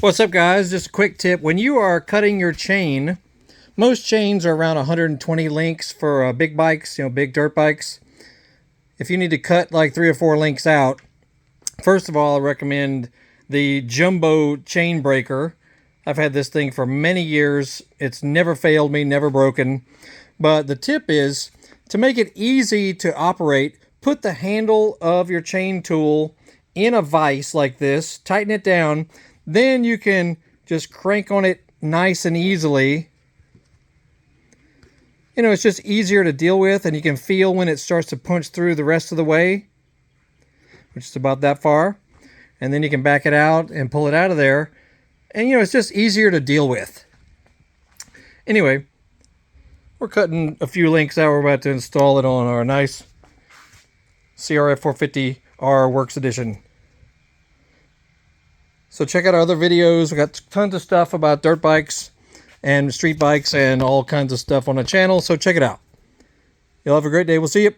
What's up, guys? Just a quick tip. When you are cutting your chain, most chains are around 120 links for big bikes, big dirt bikes. If you need to cut like 3 or 4 links out, first of all, I recommend the jumbo chain breaker. I've had this thing for many years. It's never failed me, never broken. But the tip is to make it easy to operate, put the handle of your chain tool in a vise like this, tighten it down. Then you can just crank on it nice and easily. It's just easier to deal with, and you can feel when it starts to punch through the rest of the way, which is about that far. And then you can back it out and pull it out of there. And, it's just easier to deal with. Anyway, we're cutting a few links out. We're about to install it on our nice CRF450R Works Edition. So check out our other videos. We got tons of stuff about dirt bikes and street bikes and all kinds of stuff on the channel. So check it out. You'll have a great day. We'll see you.